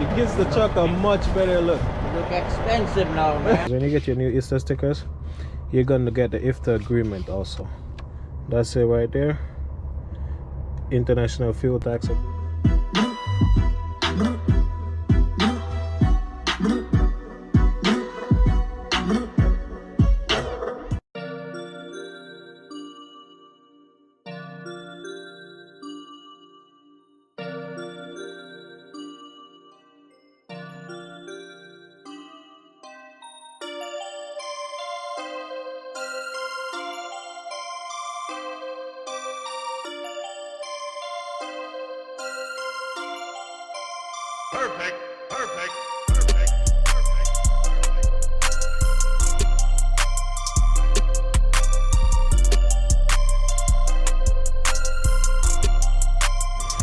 It gives the truck a much better look. Look expensive now, man. When you get your new IFTA stickers, you're gonna get the IFTA agreement also. That's it right there. International fuel tax. Perfect, perfect,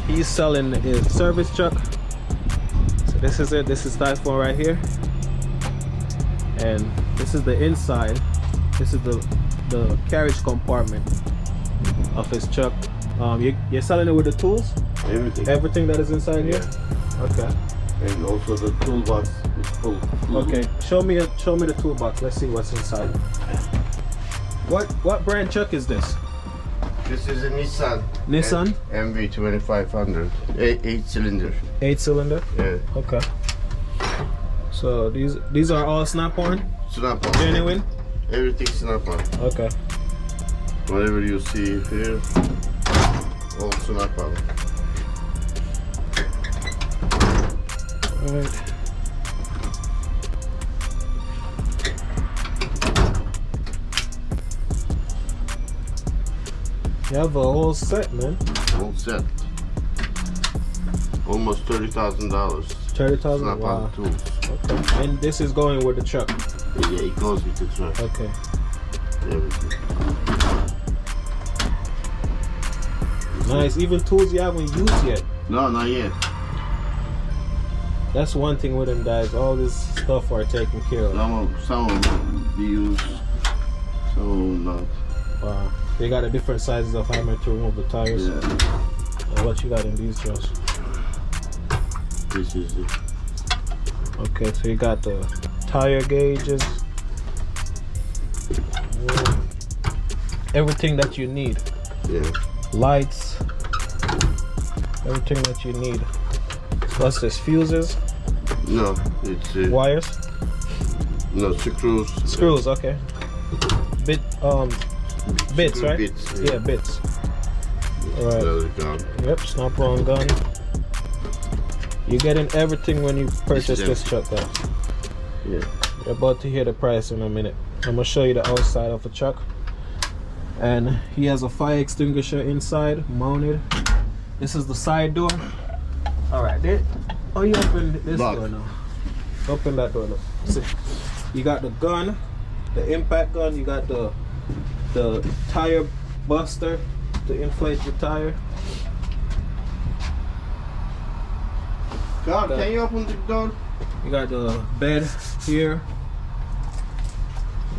He's selling his service truck. So this is it. This is type 4 right here. And this is the inside. This is the carriage compartment of his truck. You're selling it with the tools? Everything that is inside here? Okay. And also the toolbox is full. Okay. Show me the toolbox. Let's see what's inside. What brand truck is this? This is a Nissan. Nissan? MV 2500. 8 cylinder. 8 cylinder? Yeah. Okay. So these are all snap-on? Snap-on. Genuine? Everything snap-on. Okay. Whatever you see here, all snap-on. Alright. You have a whole set, man. Whole set. Almost $30,000. $30,000. Snap-on Wow. tools. Okay. And this is going with the truck. Yeah, it goes with the truck. Okay. Everything. Nice. Even tools you haven't used yet. No, not yet. That's one thing with them guys. All this stuff are taken care of. Some of them be used, some of them not. Wow. They got a different sizes of hammer to remove the tires. Yeah. And what you got in these drawers? This is it. Okay, so you got the tire gauges. Everything that you need. Yeah. Lights. Everything that you need. What's this? Fuses? No, it's Wires? no screws. Screws, okay. Bits, Screw right? Bits. Yeah, bits. Alright. Another gun. Yep, snap-on gun. You're getting everything when you purchase this truck, guys. Yeah. You're about to hear the price in a minute. I'm gonna show you the outside of the truck. And he has a fire extinguisher inside, mounted. This is the side door. Alright, oh, you open this Lock. door now. Open that door now. See, you got the gun, the impact gun, you got the tire buster to inflate your tire. God, can you open the door? You got the bed here.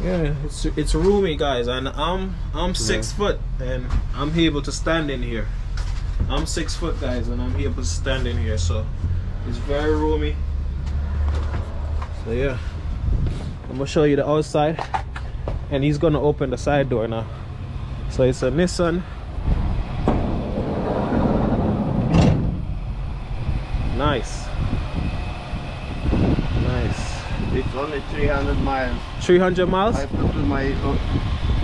Yeah, it's roomy, guys, and I'm 6 foot and I'm able to stand in here. I'm 6 foot, guys, and I'm able to stand in here, so it's very roomy. So yeah, I'm gonna show you the outside, and he's gonna open the side door now. So it's a Nissan. Nice. Nice. It's only 300 miles. 300 miles? I put my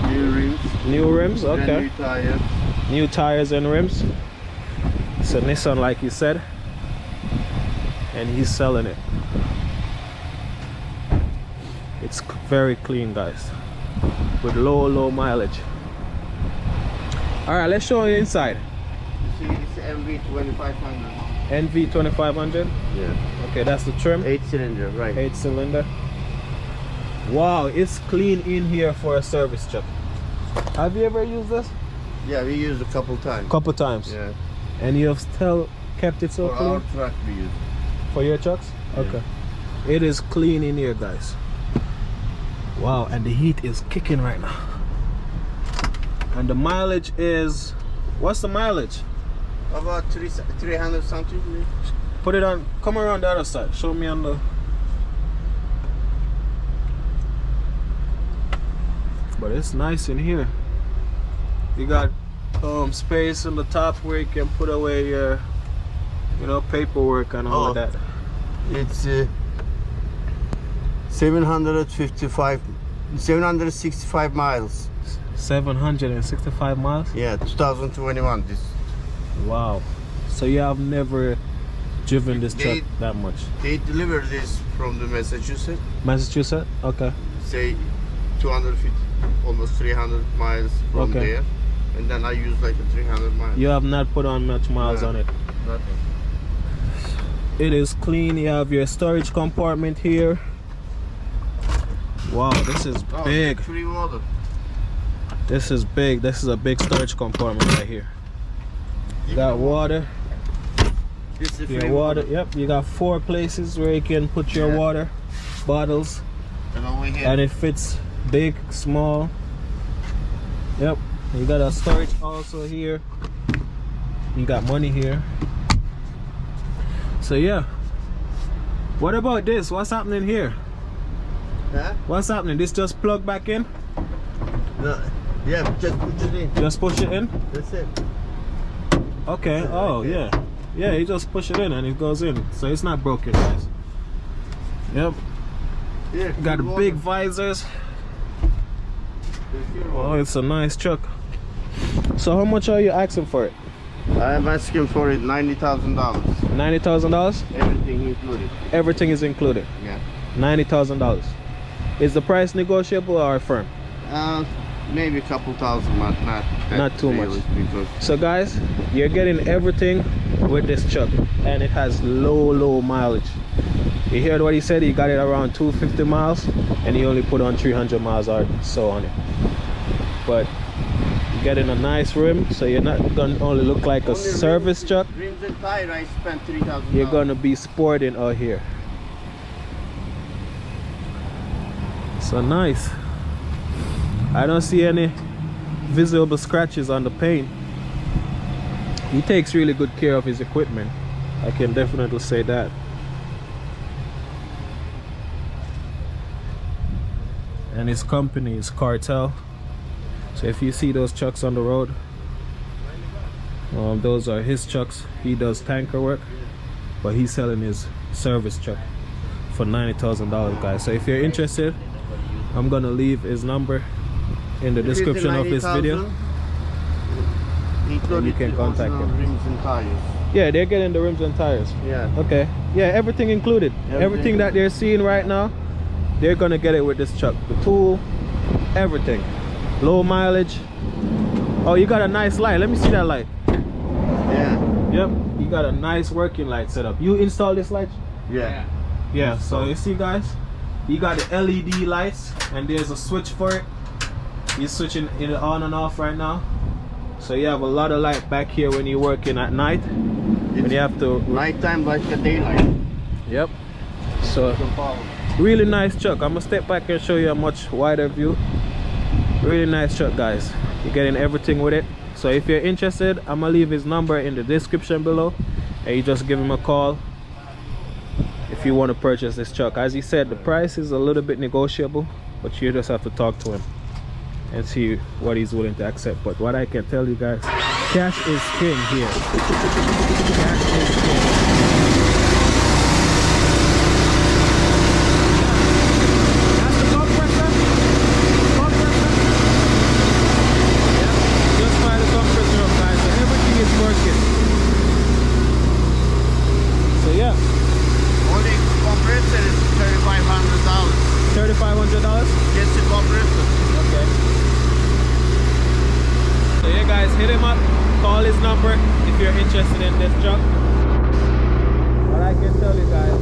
new rims. New rims, and okay. new tires. New tires and rims. It's a Nissan, like you said. And he's selling it. It's very clean, guys. With low mileage. Alright, let's show you inside. You see, it's MV 2500. NV 2500. Yeah. Okay, that's the trim. 8 cylinder, right. 8 cylinder. Wow, it's clean in here for a service truck. Have you ever used this? Yeah, we used a couple times. Couple times. Yeah. And you have still kept it so For clean? our truck we use. For your trucks? Yeah. Okay. It is clean in here, guys. Wow, and the heat is kicking right now. And the mileage is, what's the mileage? About 300 something. Put it on. Come around the other side. Show me on the. But it's nice in here. You got space on the top where you can put away your, paperwork and all of that. It's 765 miles. 765 miles. Yeah, 2021. This. Wow. So you have never driven this truck that much? They deliver this from the Massachusetts. Massachusetts? Okay. Say 250, almost 300 miles from there. And then I use like a 300 miles. You have not put on much miles on it? Nothing. It is clean. You have your storage compartment here. Wow, this is big. Free water. This is big. This is a big storage compartment right here. You got water. This is Your water. Yep, you got 4 places where you can put your water bottles. And over here. And it fits big, small. Yep. You got a storage also here. You got money here. So yeah. What about this? What's happening here? Huh? What's happening? This just plug back in? No. Yeah, just push it in. Just push it in? That's it. Okay. Oh yeah. Yeah, you just push it in and it goes in. So it's not broken, guys. Yep. Yeah, Got big visors. Oh, it's a nice truck. So how much are you asking for it? I'm asking for it $90,000. $90,000? Everything included. Everything is included. Yeah. $90,000. Is the price negotiable or firm? Maybe a couple thousand, Not too much. Because So guys, you're getting everything with this truck, and it has low mileage. You heard what he said? He got it around 250 miles, and he only put on 300 miles or so on it. But you're getting a nice rim, so you're not gonna only look like a service truck. rims and tire, I spent $3,000. You're gonna be sporting out here. So nice. I don't see any visible scratches on the paint. He takes really good care of his equipment. I can definitely say that. And his company is Cartel. So if you see those trucks on the road, those are his trucks. He does tanker work, but he's selling his service truck for $90,000, guys. So if you're interested, I'm gonna leave his number in the description of this video. And you can contact him. Rims and tires. Yeah, they're getting the rims and tires. Yeah. Okay. Yeah, everything included. Everything that they're seeing right now, they're gonna get it with this truck. The tool, everything. Low mileage. Oh, you got a nice light. Let me see that light. Yeah. Yep. You got a nice working light setup. You installed this light? Yeah. Yeah. So you see, guys, you got the LED lights, and there's a switch for it. You're switching it on and off right now. So you have a lot of light back here when you're working at night. When you have to nighttime like a daylight. Yep. So really nice truck. I'm gonna step back and show you a much wider view. Really nice truck, guys. You're getting everything with it. So if you're interested, I'm gonna leave his number in the description below, and you just give him a call if you want to purchase this truck. As he said, the price is a little bit negotiable, but you just have to talk to him and see what he's willing to accept. But what I can tell you guys, cash is king here. Cash is king. That's the compressor. Compressor. Yeah. Just fire the compressor up, guys. So everything is working. So yeah. Only compressor is $3,500. $3,500? Just the compressor. Okay. So yeah, guys, hit him up, call his number if you're interested in this truck. But I can tell you guys,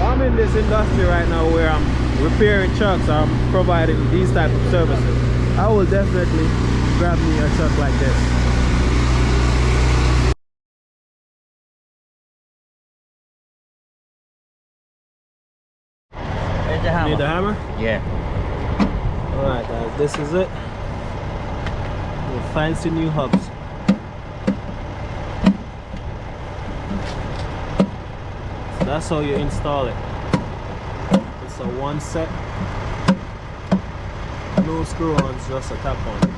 I'm in this industry right now where I'm repairing trucks, I'm providing these type of services. I will definitely grab me a truck like this. There's the hammer. Need the hammer? Yeah. Alright guys, this is it. The fancy new hubs. That's how you install it. It's a one set. No screw-ons, just a tap on.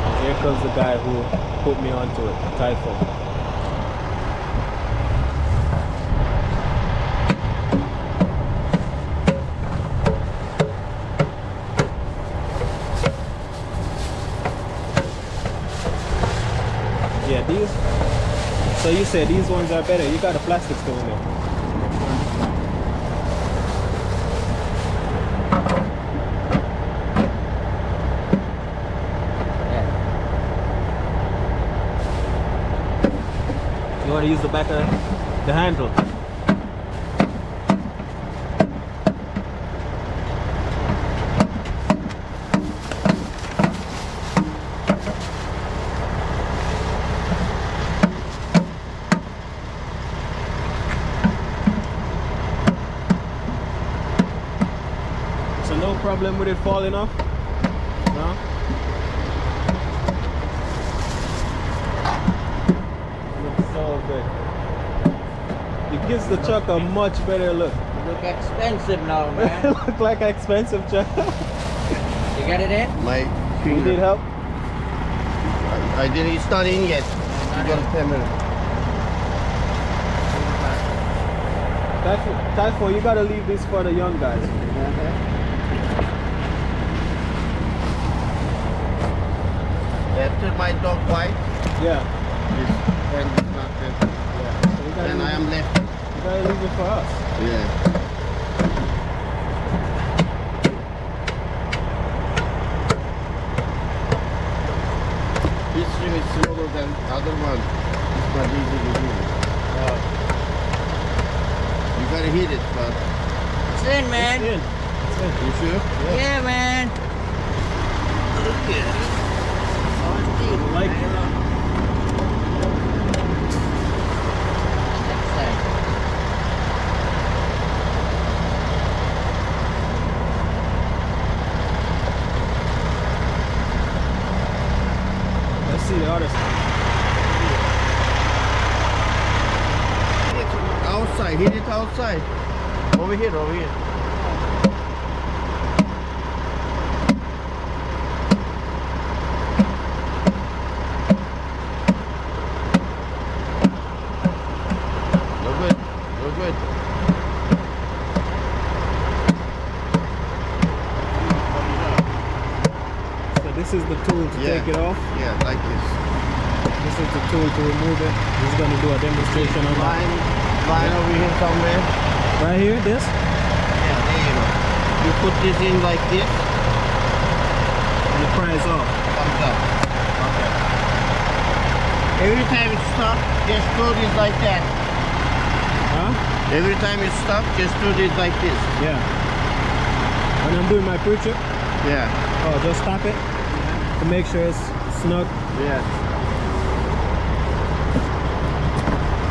And here comes the guy who put me onto it, Typhoon. Yeah, these. So you said these ones are better. You got the plastic still in there. You want to use the back of the handle. So no problem with it falling off? No? Looks so good. It gives the truck a much better look. You look expensive now, man. Look like an expensive truck. You got it in? My You finger. need help? I didn't. It's not in yet. You got 10 minutes. Typhoon, you gotta leave this for the young guys. After my dog bite, Yeah. this hand is not there. Yeah. So you gotta Then I leave am it, left. you gotta leave it for us. Yeah. This rim is smaller than the other one. It's not easy to do. You gotta hit it, but It's in, man. It's in. It's in. you sure? Yeah, man. Look at it. Like it. Next side. Let's see the other side. Hit it outside. Hit it outside. Over here. Over here. No good. No good. So this is the tool to Yeah. take it off. Yeah, like this. This is the tool to remove it. He's gonna do a demonstration on that. Line over here somewhere. Right here, this. Yeah, there you go. You put this in like this. And the pry is off. Comes up. Okay. Every time it stops, just do this like that. Huh? Every time it stops, just do this like this. Yeah. When I'm doing my pre-trip, Yeah. oh, just stop it to make sure it's snug. Yeah.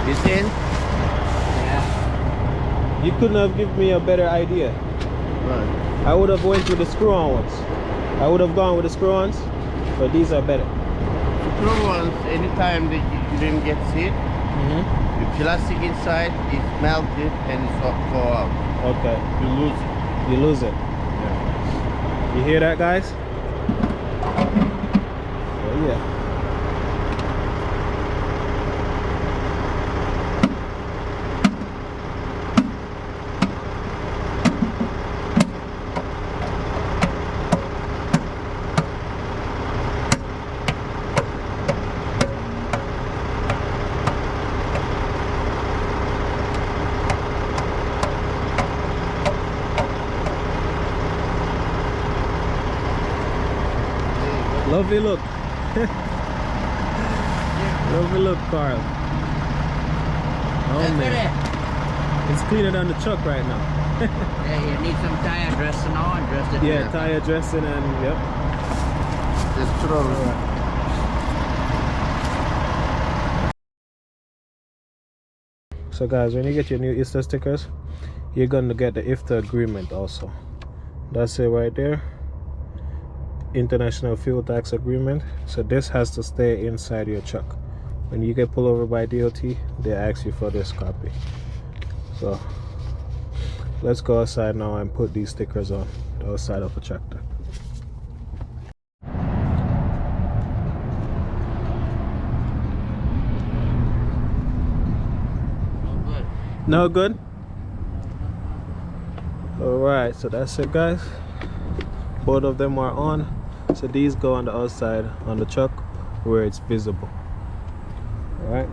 This in? Yeah. You couldn't have given me a better idea. Right. I would have went with the screw-on ones. I would have gone with the screw-ons, but these are better. The screw ones, anytime that you didn't get hit, the plastic inside is melted and it's all fall out. Okay. You lose it. You lose it. You hear that, guys? Oh, yeah. Lovely look. Lovely look, Carl. Oh Look man, at it's cleaner than the truck right now. it. Yeah, you need some tire dressing on. Dress it. Yeah, tire dressing and yep. Just throw it. So guys, when you get your new IFTA stickers, you're gonna get the IFTA agreement also. That's it right there. International Fuel Tax Agreement. So this has to stay inside your truck. When you get pulled over by DOT, they ask you for this copy. So let's go outside now and put these stickers on the outside of the tractor. Good. No good? Alright, so that's it, guys. Both of them are on. So these go on the outside on the truck where it's visible. Alright.